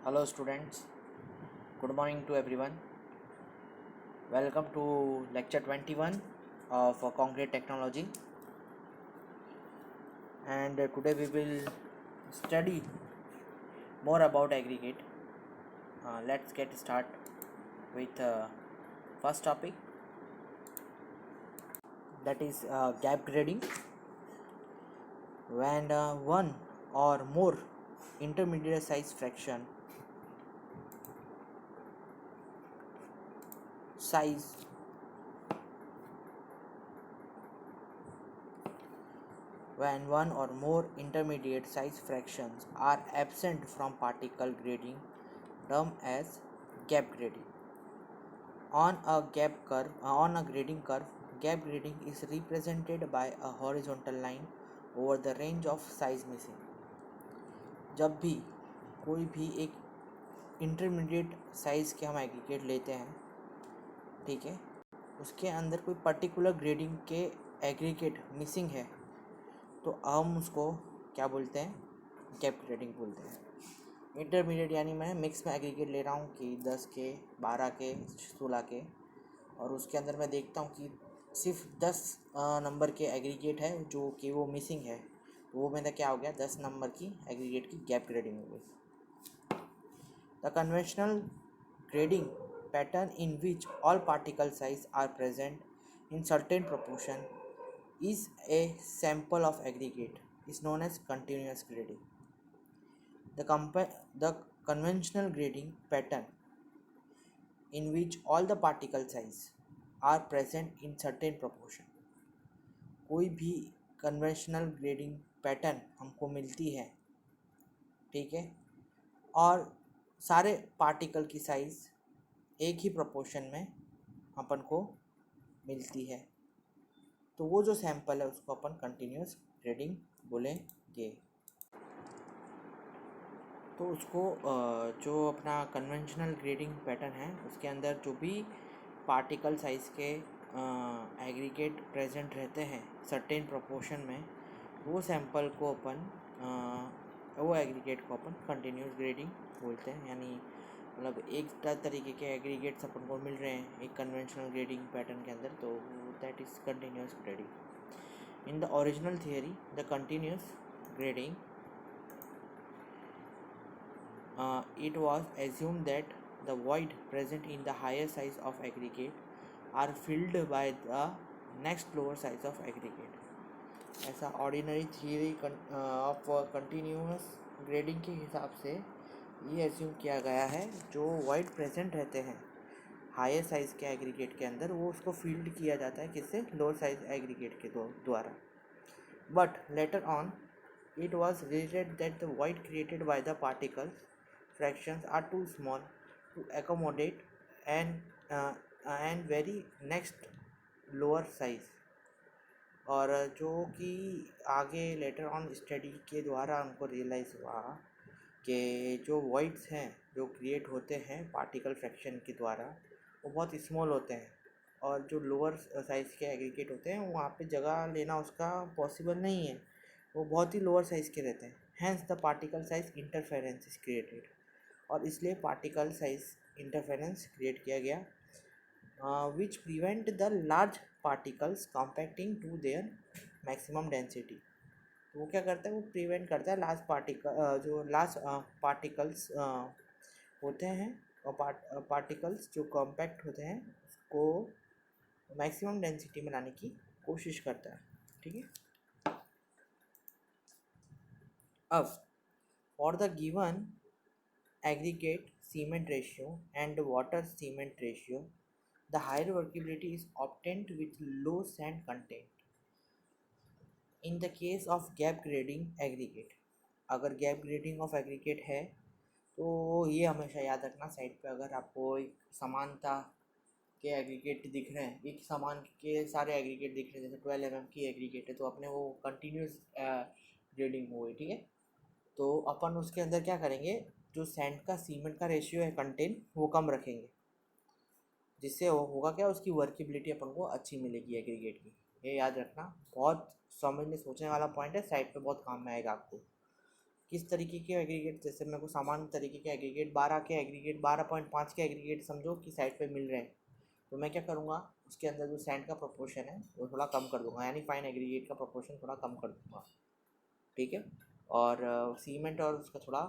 Hello students, good morning to everyone. Welcome to lecture 21 of concrete technology, and today we will study more about aggregate. Let's get start with first topic, that is gap grading. When one or more intermediate size fraction size when one or more intermediate size fractions are absent from particle grading termed as gap grading. On a grading curve, gap grading is represented by a horizontal line over the range of size missing. जब भी कोई भी एक intermediate size के हम aggregate लेते हैं, ठीक है, उसके अंदर कोई पर्टिकुलर ग्रेडिंग के एग्रीगेट मिसिंग है तो हम उसको क्या बोलते हैं, गैप ग्रेडिंग बोलते हैं. इंटरमीडिएट यानी मैं मिक्स में एग्रीगेट ले रहा हूँ कि 10 के, 12 के, 16 के, और उसके अंदर मैं देखता हूँ कि सिर्फ 10 नंबर के एग्रीगेट है जो कि वो मिसिंग है, तो वो मेरा क्या हो गया, 10 नंबर की एग्रीगेट की गैप ग्रेडिंग हो गई. The conventional grading pattern in which all particle size are present in certain proportion is a sample of aggregate is known as continuous grading. The conventional grading pattern in which all the particle size are present in certain proportion. कोई भी conventional grading pattern हमको मिलती है, ठीक है, और सारे particle की साइज एक ही प्रोपोर्शन में अपन को मिलती है, तो वो जो सैंपल है उसको अपन कंटिन्यूस ग्रेडिंग बोलेंगे. तो उसको जो अपना कन्वेंशनल ग्रेडिंग पैटर्न है उसके अंदर जो भी पार्टिकल साइज़ के एग्रीगेट प्रेजेंट रहते हैं सर्टेन प्रोपोर्शन में, वो सैंपल को अपन वो एग्रीगेट को अपन कंटिन्यूस ग्रेडिंग बोलते हैं. यानी मतलब एक तरीके के एग्रीगेट्स अपन को मिल रहे हैं एक कन्वेंशनल ग्रेडिंग पैटर्न के अंदर, तो that is continuous grading. In the original theory the continuous grading it was assumed that the void present in the higher size of aggregate are filled by the next lower size of aggregate. ऐसा ordinary theory of continuous grading के हिसाब से ये assume किया गया है, जो wide present रहते हैं हायर साइज़ के एग्रीगेट के अंदर वो उसको फील्ड किया जाता है किससे, लोअर साइज एग्रीगेट के द्वारा. But later on it was realized that the void created by the particles fractions are too small to accommodate and very next lower size. और जो कि आगे लेटर ऑन स्टडी के द्वारा हमको रियलाइज़ हुआ कि जो वॉइड्स हैं जो क्रिएट होते हैं पार्टिकल फ्रैक्शन के द्वारा वो बहुत स्मॉल होते हैं, और जो लोअर साइज़ के एग्रीगेट होते हैं वहाँ पे जगह लेना उसका पॉसिबल नहीं है, वो बहुत ही लोअर साइज़ के रहते हैं. Hence the particle size interference is created, और इसलिए पार्टिकल साइज इंटरफेरेंस क्रिएट किया गया which prevent the large particles compacting to their maximum density. तो वो क्या करता है, वो प्रिवेंट करता है लार्ज जो लार्ज पार्टिकल्स होते हैं और पार्टिकल्स जो कॉम्पैक्ट होते हैं उसको मैक्सिमम डेंसिटी में लाने की कोशिश करता है. ठीक है. अब for the given aggregate cement ratio and water cement ratio, the higher workability is obtained with low sand content. In the case of gap grading aggregate, अगर gap grading of aggregate है तो ये हमेशा याद रखना, साइड पे अगर आपको एक समानता के एग्रीगेट दिख रहे हैं, एक समान के सारे एग्रीगेट दिख रहे हैं, जैसे 12 mm की एग्रीगेट है तो अपने वो कंटिन्यूस ग्रेडिंग हो गई. ठीक है, तो अपन उसके अंदर क्या करेंगे, जो सैंड का सीमेंट का रेशियो है कंटेंट वो कम रखेंगे, जिससे होगा क्या, उसकी वर्केबिलिटी अपन को अच्छी मिलेगी एग्रीगेट की. ये याद रखना, बहुत समझने सोचने वाला पॉइंट है, साइड पे बहुत काम में आएगा आपको. किस तरीके के एग्रीगेट, जैसे मेरे को सामान्य तरीके के एग्रीगेट 12 के एग्रीगेट 12.5 के एग्रीगेट समझो कि साइड पे मिल रहे हैं, तो मैं क्या करूँगा, उसके अंदर जो सैंड का प्रोपोर्शन है वो थोड़ा कम कर दूंगा, यानी फाइन एग्रीगेट का प्रोपोर्शन थोड़ा कम कर दूंगा, ठीक है। और सीमेंट और उसका थोड़ा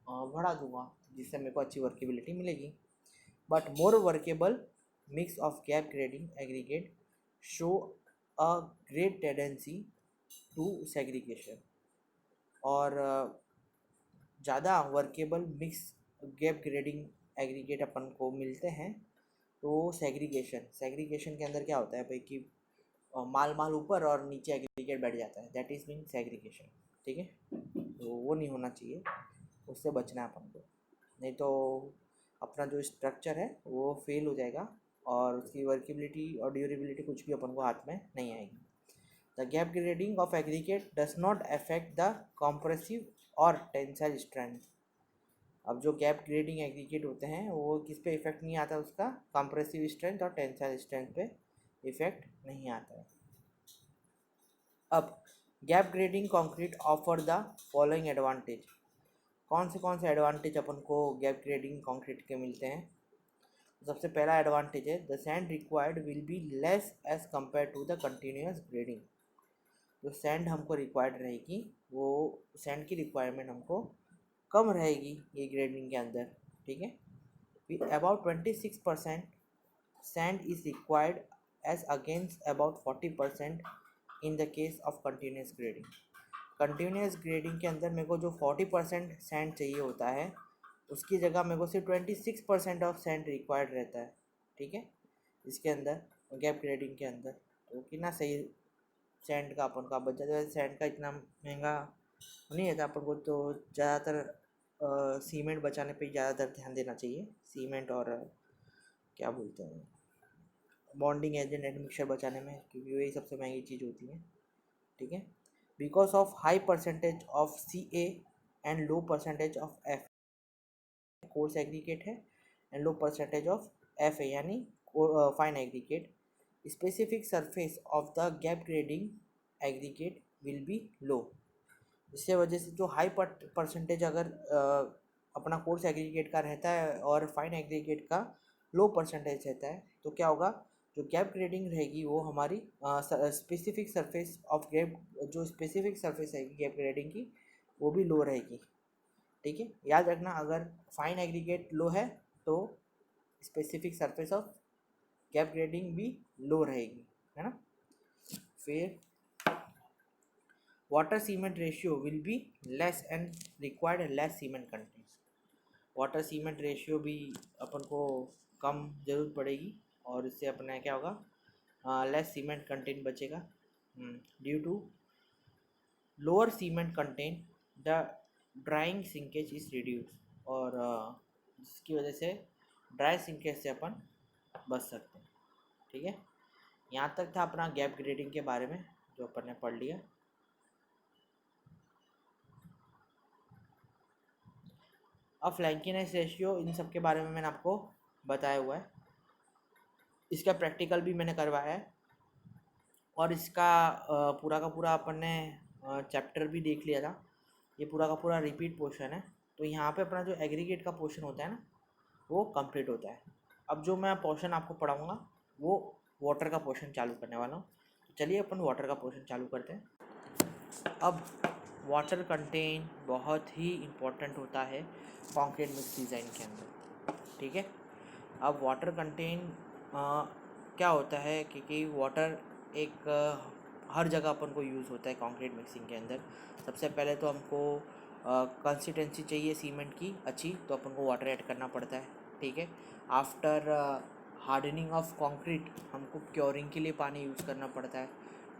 बढ़ा दूंगा, जिससे मेरे को अच्छी वर्केबिलिटी मिलेगी। But more workable mix of gap grading aggregate show a great tendency to segregation. और ज़्यादा workable mix gap grading aggregate अपन को मिलते हैं तो सेग्रीगेशन के अंदर क्या होता है भाई कि माल माल ऊपर और नीचे एग्रीगेट बैठ जाता है, दैट इज़ मीन सेग्रीगेशन, ठीक है। तो वो नहीं होना चाहिए, उससे बचना है अपन को, नहीं तो अपना जो स्ट्रक्चर है वो फेल हो जाएगा और उसकी वर्केबिलिटी और ड्यूरेबिलिटी कुछ भी अपन को हाथ में नहीं आएगी। The gap grading of aggregate does not affect the compressive और टेंसाइल स्ट्रेंथ। अब जो गैप ग्रेडिंग एग्रीगेट होते हैं वो किस पे इफेक्ट नहीं आता, उसका कंप्रेसिव स्ट्रेंथ और टेंसाइल स्ट्रेंथ पे इफेक्ट नहीं आता है। अब gap grading concrete offer the following advantage. कौन से एडवांटेज अपन को गैप ग्रेडिंग कंक्रीट के मिलते हैं? सबसे पहला एडवांटेज है the sand required will be less as compare to the continuous grading. जो सैंड हमको रिक्वायर्ड रहेगी वो सैंड की रिक्वायरमेंट हमको कम रहेगी ये ग्रेडिंग के अंदर, ठीक है। About 26% sand is required as against about 40% in the case of continuous grading. Continuous grading के अंदर मेरे को जो 40% सैंड चाहिए होता है उसकी जगह मेरे को सिर्फ 26% ऑफ सैंड रिक्वायर्ड रहता है, ठीक है, इसके अंदर गैप ग्रेडिंग के अंदर। तो कितना सही सैंड का अपन का बच जाता है। सैंड का इतना महंगा नहीं रहता अपन को, तो ज़्यादातर सीमेंट बचाने पे ज़्यादातर ध्यान देना चाहिए, सीमेंट और क्या बोलते हैं बॉन्डिंग एजेंट एंड मिक्सचर बचाने में, क्योंकि वही सबसे महंगी चीज़ होती है, ठीक है। Because of high percentage of CA and low percentage of F, coarse aggregate है, and low percentage of F है यानी fine aggregate, specific surface of the gap grading aggregate will be low. इससे वजह से जो हाई परसेंटेज अगर अपना coarse aggregate का रहता है और फाइन एग्रीगेट का लो परसेंटेज रहता है, तो क्या होगा, जो गैप ग्रेडिंग रहेगी वो हमारी स्पेसिफिक सरफेस ऑफ गैप, जो स्पेसिफिक सरफेस रहेगी गैप ग्रेडिंग की वो भी लो रहेगी, ठीक है। याद रखना, अगर फाइन एग्रीगेट लो है तो specific surface of gap grading भी लो रहेगी, है ना। फिर water cement ratio will be less and required less cement content. Water cement ratio भी अपन को कम ज़रूरत पड़ेगी और इससे अपना क्या होगा, लेस सीमेंट कंटेंट बचेगा due to lower cement content the drying shrinkage is reduce. और जिसकी वजह से ड्राई सिंकेज से अपन बच सकते हैं, ठीक है। यहाँ तक था अपना गैप ग्रेडिंग के बारे में जो अपन ने पढ़ लिया। अब फ्लैंकीनेस रेशियो, इन सब के बारे में मैंने आपको बताया हुआ है, इसका प्रैक्टिकल भी मैंने करवाया है और इसका पूरा का पूरा अपन ने चैप्टर भी देख लिया था, ये पूरा का पूरा रिपीट पोर्शन है। तो यहाँ पे अपना जो एग्रीगेट का पोर्शन होता है ना वो कंप्लीट होता है। अब जो मैं पोर्शन आपको पढ़ाऊँगा वो वाटर का पोर्शन चालू करने वाला हूँ, तो चलिए अपन वाटर का पोर्शन चालू करते हैं। अब वाटर कंटेन बहुत ही इम्पोर्टेंट होता है कंक्रीट मिक्स डिज़ाइन के अंदर, ठीक है। अब वाटर कंटेन क्या होता है, क्योंकि वाटर एक हर जगह अपन को यूज़ होता है कंक्रीट मिक्सिंग के अंदर। सबसे पहले तो हमको कंसिस्टेंसी चाहिए सीमेंट की अच्छी, तो अपन को वाटर ऐड करना पड़ता है, ठीक है। आफ्टर हार्डनिंग ऑफ कंक्रीट हमको क्योरिंग के लिए पानी यूज़ करना पड़ता है,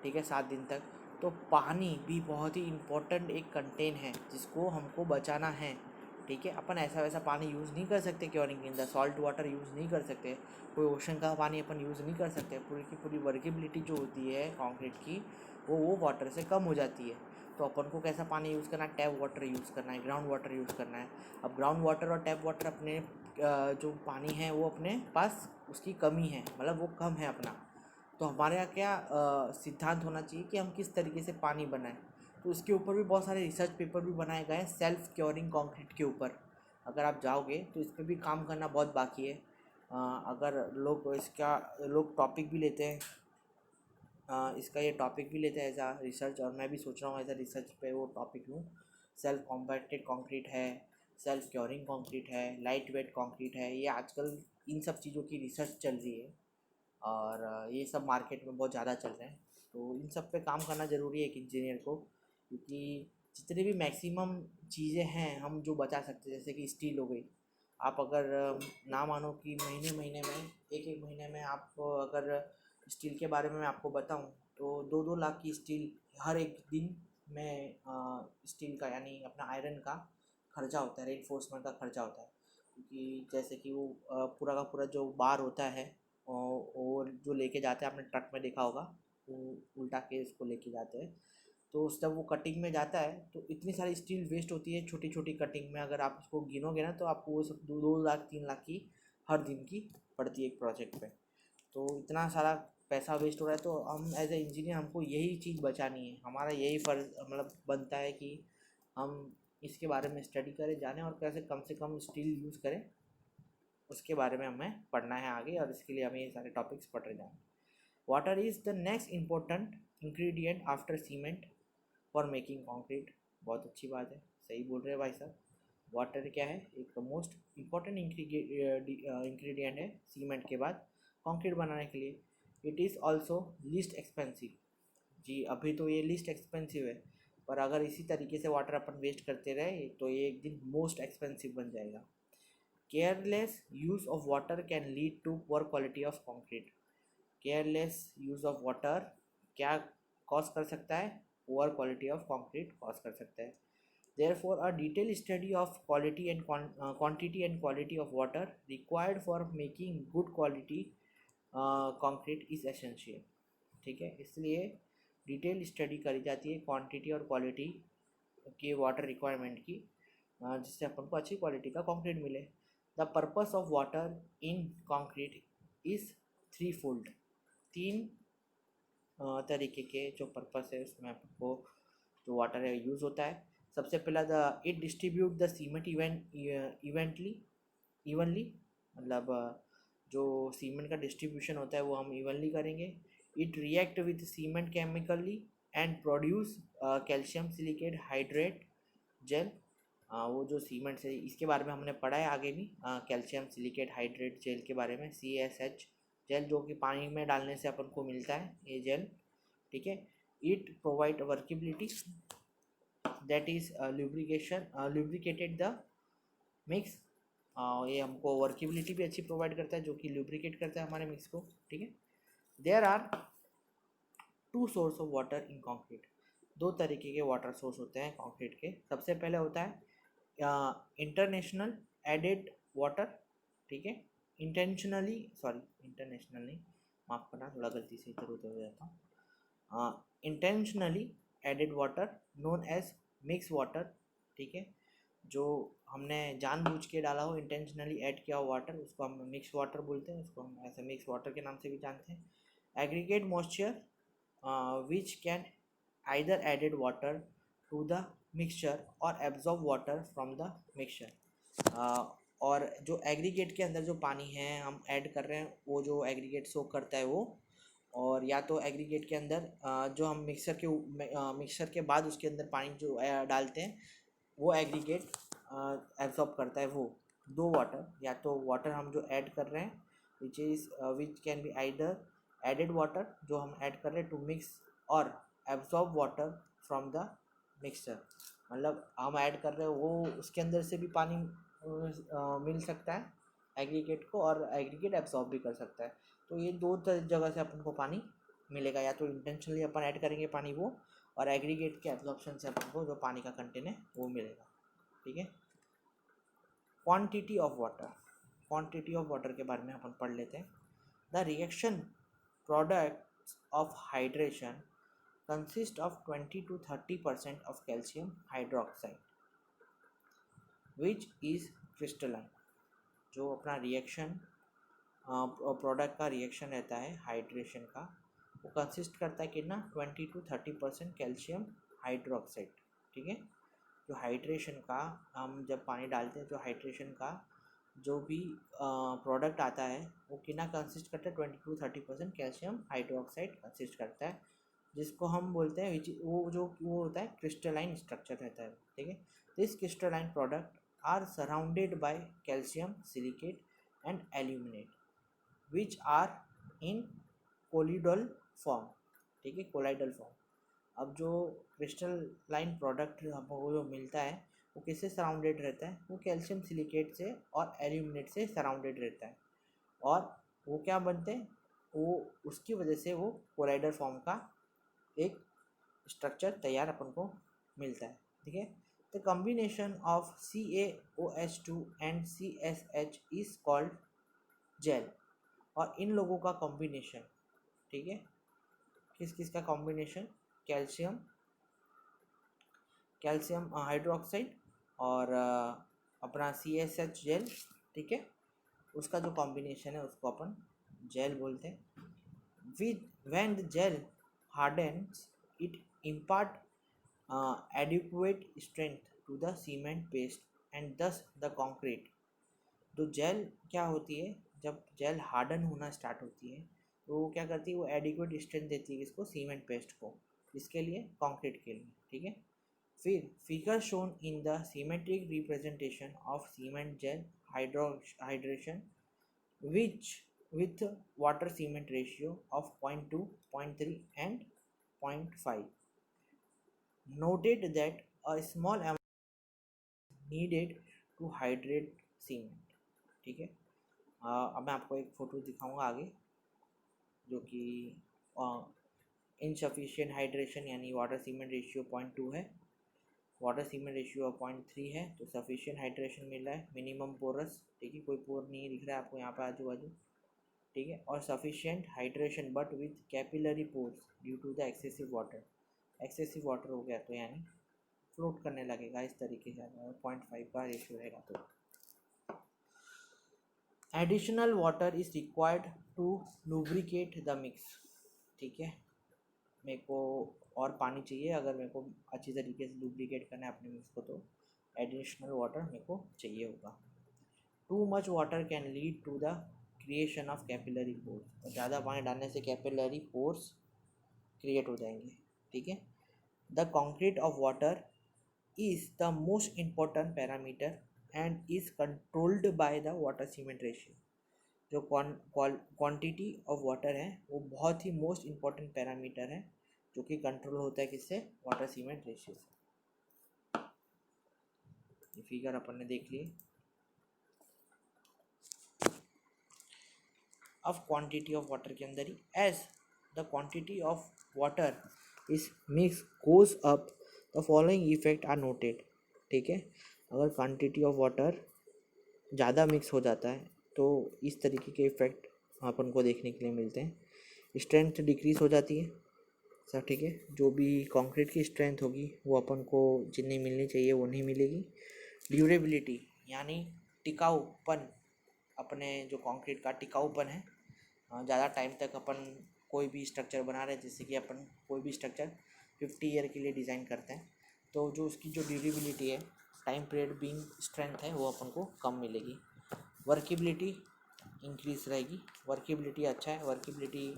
ठीक है, 7 दिन तक। तो पानी भी बहुत ही इम्पोर्टेंट एक कंटेन है जिसको हमको बचाना है, ठीक है। अपन ऐसा वैसा पानी यूज़ नहीं कर सकते क्योरिंग के अंदर, सॉल्ट वाटर यूज़ नहीं कर सकते, कोई ओशन का पानी अपन यूज़ नहीं कर सकते। पूरी की पूरी वर्केबिलिटी जो होती है कंक्रीट की वो वाटर से कम हो जाती है। तो अपन को कैसा पानी यूज़ करना है, टैप वाटर यूज़ करना है, ग्राउंड वाटर यूज़ करना है। अब ग्राउंड वाटर और टैप वाटर अपने जो पानी है वो अपने पास उसकी कमी है, मतलब वो कम है अपना। तो हमारे यहाँ क्या सिद्धांत होना चाहिए कि हम किस तरीके से पानी बनाएं। तो उसके ऊपर भी बहुत सारे रिसर्च पेपर भी बनाए गए हैं सेल्फ क्योरिंग कंक्रीट के ऊपर। अगर आप जाओगे तो इस पर भी काम करना बहुत बाकी है। अगर लोग टॉपिक भी लेते हैं, इसका ये टॉपिक भी लेते हैं एज आ रिसर्च, और मैं भी सोच रहा हूँ एज आ रिसर्च पे वो टॉपिक लूँ। सेल्फ कॉम्पैक्टेड कंक्रीट है, सेल्फ क्योरिंग कंक्रीट है, लाइट वेट कंक्रीट है, ये आजकल इन सब चीज़ों की रिसर्च चल रही है और ये सब मार्केट में बहुत ज़्यादा चल रहे हैं। तो इन सब पे काम करना ज़रूरी है एक इंजीनियर को, क्योंकि जितने भी मैक्सिमम चीज़ें हैं हम जो बचा सकते हैं, जैसे कि स्टील हो गई। आप अगर ना मानो कि महीने महीने में एक एक महीने में आप अगर स्टील के बारे में मैं आपको बताऊं तो 2-2 लाख की स्टील हर एक दिन में स्टील का यानी अपना आयरन का खर्चा होता है, रेनफोर्समेंट का खर्चा होता है। क्योंकि जैसे कि वो पूरा का पूरा जो बार होता है और जो लेके जाते हैं, आपने ट्रक में देखा होगा, वो उल्टा के इसको लेके जाते हैं। तो उस जब वो कटिंग में जाता है तो इतनी सारी स्टील वेस्ट होती है छोटी छोटी कटिंग में। अगर आप उसको गिनोगे ना तो आपको वो सब 2-2 लाख 3 लाख की हर दिन की पड़ती है एक प्रोजेक्ट पे। तो इतना सारा पैसा वेस्ट हो रहा है, तो हम एज ए इंजीनियर हमको यही चीज़ बचानी है। हमारा यही फ़र्ज मतलब बनता है कि हम इसके बारे में स्टडी करें, जानें और कैसे कम से कम स्टील यूज़ करें, उसके बारे में हमें पढ़ना है आगे, और इसके लिए हमें ये सारे टॉपिक्स पढ़ रहे जाएँ। Water is the next important ingredient after cement for making concrete. बहुत अच्छी बात है, सही बोल रहे हैं भाई साहब। वाटर क्या है, एक मोस्ट इम्पॉर्टेंट इंग्रेडिएंट है सीमेंट के बाद कंक्रीट बनाने के लिए। It is also least expensive. जी अभी तो ये लीस्ट एक्सपेंसिव है, पर अगर इसी तरीके से वाटर अपन वेस्ट करते रहे तो ये एक दिन मोस्ट एक्सपेंसिव बन जाएगा। Careless use of water can lead to poor quality of concrete. Careless use of water क्या कॉज कर सकता है, poor quality of concrete cause कर सकता है। Therefore, a detailed study of quality and quantity and quality of water required for making good quality concrete is essential। ठीक है, इसलिए डिटेल स्टडी करी जाती है क्वांटिटी और क्वालिटी की वाटर रिक्वायरमेंट की, जिससे अपन को अच्छी क्वालिटी का कंक्रीट मिले। The purpose of water in concrete is three fold. तीन तरीके के जो पर्पस है उसमें आपको जो वाटर है यूज़ होता है। सबसे पहला it distribute the cement evenly, मतलब जो सीमेंट का डिस्ट्रीब्यूशन होता है वो हम इवनली करेंगे। It react with cement chemically and produce calcium silicate hydrate gel. वो जो सीमेंट से, इसके बारे में हमने पढ़ा है आगे भी, कैल्शियम सिलिकेट हाइड्रेट जेल के बारे में, CSH जेल, जो कि पानी में डालने से अपन को मिलता है ये जेल। ठीक है, it provide workability that is lubricated the mix. ये हमको वर्केबिलिटी भी अच्छी प्रोवाइड करता है जो कि लुब्रिकेट करता है हमारे मिक्स को। ठीक है, there are 2 source of water in concrete. 2 तरीके के वाटर सोर्स होते हैं कंक्रीट के। सबसे पहले होता है इंटरनेशनल एडेड वाटर। ठीक है, इंटरनेशनल नहीं, माफ़ करना, थोड़ा गलती से इधर उधर हो जाता हूँ। Intentionally added water known as mix water. ठीक है, जो हमने जानबूझ के डाला हो, इंटेंशनली ऐड किया हो वाटर, उसको हम मिक्स वाटर बोलते हैं, उसको हम ऐसे मिक्स वाटर के नाम से भी जानते हैं। Aggregate moisture which can either added water to the mixture और absorb water from the mixture. और जो एग्रीगेट के अंदर जो पानी है हम ऐड कर रहे हैं, वो जो एग्रीगेट सोक करता है वो, और या तो एग्रीगेट के अंदर जो हम मिक्सर के बाद उसके अंदर पानी जो डालते हैं वो एग्रीगेट एब्जॉर्ब करता है। वो 2 वाटर, या तो वाटर हम जो ऐड कर रहे हैं which can be either added water जो हम ऐड कर रहे हैं टू मिक्स, और absorb water from the mixture, मतलब हम ऐड कर रहे हैं वो उसके अंदर से भी पानी मिल सकता है एग्रीगेट को, और एग्रीगेट एब्जॉर्ब भी कर सकता है। तो ये 2 जगह से अपन को पानी मिलेगा, या तो इंटेंशनली अपन ऐड करेंगे पानी वो, और एग्रीगेट के एब्जॉर्प्शन से अपन को जो पानी का कंटेंट है वो मिलेगा। ठीक है, क्वांटिटी ऑफ वाटर के बारे में अपन पढ़ लेते हैं। The reaction products of hydration consist of 20 to 30% of calcium hydroxide which is crystalline. जो अपना रिएक्शन प्रोडक्ट का रिएक्शन रहता है हाइड्रेशन का, वो कंसिस्ट करता है कितना, 20 to 30% कैल्शियम हाइड्रोक्साइड, ठीक है। जो हाइड्रेशन का हम जब पानी डालते हैं, जो हाइड्रेशन का जो भी प्रोडक्ट आता है वो कितना कंसिस्ट करता है, 20 to 30% कैल्शियम हाइड्रोक्साइड कंसिस्ट करता है, जिसको हम बोलते हैं वो होता है क्रिस्टलाइन स्ट्रक्चर रहता है, ठीक है। This crystalline product are surrounded by calcium silicate and aluminate which are in colloidal form, ठीक है, कोलाइडल फॉर्म। अब जो क्रिस्टलाइन प्रोडक्ट हमको जो मिलता है वो किससे सराउंडेड रहता है, वो कैल्शियम सिलिकेट से और एल्यूमिनेट से सराउंडेड रहता है, और वो क्या बनते हैं, वो उसकी वजह से वो कोलाइडल फॉर्म का एक स्ट्रक्चर तैयार अपन को मिलता है, ठीक है। The combination of CaOH2 and CSH is called gel. और इन लोगों का कॉम्बिनेशन, ठीक है, किस किस का कॉम्बिनेशन, कैल्शियम कैल्शियम हाइड्रोक्साइड और अपना CSH जेल, ठीक है, उसका जो कॉम्बिनेशन है उसको अपन जेल बोलते हैं। With when the gel hardens it impart adequate strength to the cement paste and thus the concrete। तो जेल क्या होती है, जब जेल हार्डन होना स्टार्ट होती है तो वो क्या करती है, वो एडिक्वेट स्ट्रेंथ देती है इसको, सीमेंट पेस्ट को, इसके लिए, कंक्रीट के लिए, ठीक है। फिर figure shown in the symmetric representation of cement gel hydration which with water cement ratio of 0.2, 0.3 and 0.5 noted that a small amount needed to hydrate cement, ठीक है। अब मैं आपको एक फ़ोटो दिखाऊंगा आगे, जो कि इनसफिशिएंट हाइड्रेशन यानी वाटर सीमेंट रेशियो 0.2 है, वाटर सीमेंट रेशियो 0.3 है, तो सफिशिएंट हाइड्रेशन मिल रहा है, मिनिमम पोरस, ठीक है, कोई पोर नहीं दिख रहा है आपको यहाँ पे आजू बाजू, ठीक है, और sufficient hydration but with capillary pores due to the excessive water हो गया तो यानी फ्लोट करने लगेगा इस तरीके से, 0.5 का रेशियो रहेगा तो। Additional water is required to lubricate the mix, ठीक है, मेरे को और पानी चाहिए अगर मेरे को अच्छी तरीके से लुब्रिकेट करना है अपने मिक्स को, तो एडिशनल वाटर मेरे को चाहिए होगा। Too much water can lead to the creation of capillary pores, और ज़्यादा पानी डालने से कैपिलरी पोर्स क्रिएट हो जाएंगे, ठीक है। The concrete of water is the most important parameter and is controlled by the water cement ratio। जो क्वांटिटी ऑफ वाटर है वो बहुत ही मोस्ट इम्पॉर्टेंट पैरामीटर है, जो कि कंट्रोल होता है किससे, वाटर सीमेंट रेशियो से। ये फिगर अपन ने देख लिए। अब क्वांटिटी ऑफ वाटर के अंदर ही, as the quantity of water is mix goes up the following effect are noted, ठीक है। अगर क्वांटिटी ऑफ वाटर ज़्यादा मिक्स हो जाता है तो इस तरीके के इफेक्ट अपन को देखने के लिए मिलते हैं। स्ट्रेंथ डिक्रीज हो जाती है सब, ठीक है, जो भी कंक्रीट की स्ट्रेंथ होगी वो अपन को जितनी मिलनी चाहिए वो नहीं मिलेगी। ड्यूरेबिलिटी यानी टिकाऊपन, अपने जो कंक्रीट का टिकाऊपन है, ज़्यादा टाइम तक अपन कोई भी स्ट्रक्चर बना रहे हैं, जैसे कि अपन कोई भी स्ट्रक्चर 50 ईयर के लिए डिज़ाइन करते हैं, तो जो उसकी जो ड्यूरेबिलिटी है, टाइम पीरियड बीइंग स्ट्रेंथ है, वो अपन को कम मिलेगी। वर्केबिलिटी इंक्रीज रहेगी, वर्केबिलिटी अच्छा है, वर्केबिलिटी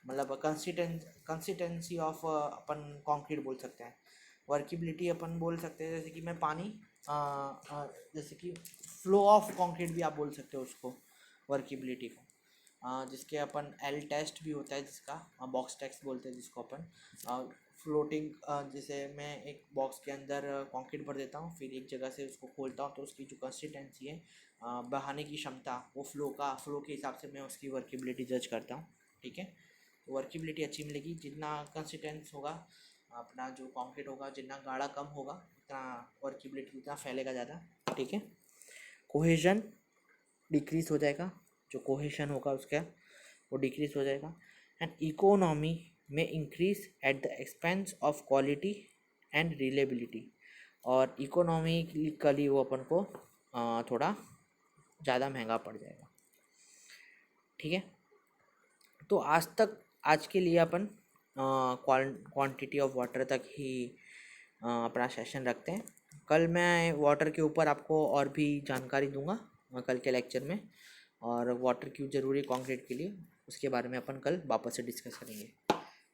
मतलब कंसिस्टेंसी ऑफ अपन कंक्रीट बोल सकते हैं। वर्केबिलिटी अपन बोल सकते हैं जैसे कि मैं पानी जैसे कि फ्लो ऑफ कंक्रीट भी आप बोल सकते हो उसको, वर्केबिलिटी को, जिसके अपन एल टेस्ट भी होता है, जिसका बॉक्स टेस्ट बोलते हैं जिसको अपन। फ्लोटिंग, जैसे मैं एक बॉक्स के अंदर कंक्रीट भर देता हूँ, फिर एक जगह से उसको खोलता हूँ, तो उसकी जो कंसिस्टेंसी है, बहाने की क्षमता, वो फ्लो के हिसाब से मैं उसकी वर्केबिलिटी जज करता हूँ, ठीक है। तो वर्केबिलिटी अच्छी मिलेगी, जितना कंसिस्टेंस होगा अपना जो कंक्रीट होगा, जितना गाढ़ा कम होगा उतना वर्केबिलिटी उतना फैलेगा ज़्यादा, ठीक है। कोहेजन डिक्रीज हो जाएगा, जो कोहेशन होगा उसका वो डिक्रीज हो जाएगा। एंड इकोनॉमी में increase at the expense of quality and reliability, और इकोनॉमिकली वो अपन को थोड़ा ज़्यादा महंगा पड़ जाएगा, ठीक है। तो आज के लिए अपन क्वांटिटी ऑफ वाटर तक ही अपना सेशन रखते हैं। कल मैं वाटर के ऊपर आपको और भी जानकारी दूंगा कल के लेक्चर में, और वाटर क्यों ज़रूरी कंक्रीट के लिए उसके बारे में अपन कल वापस से डिस्कस करेंगे।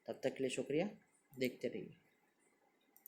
तब तक के लिए शुक्रिया, देखते रहिए।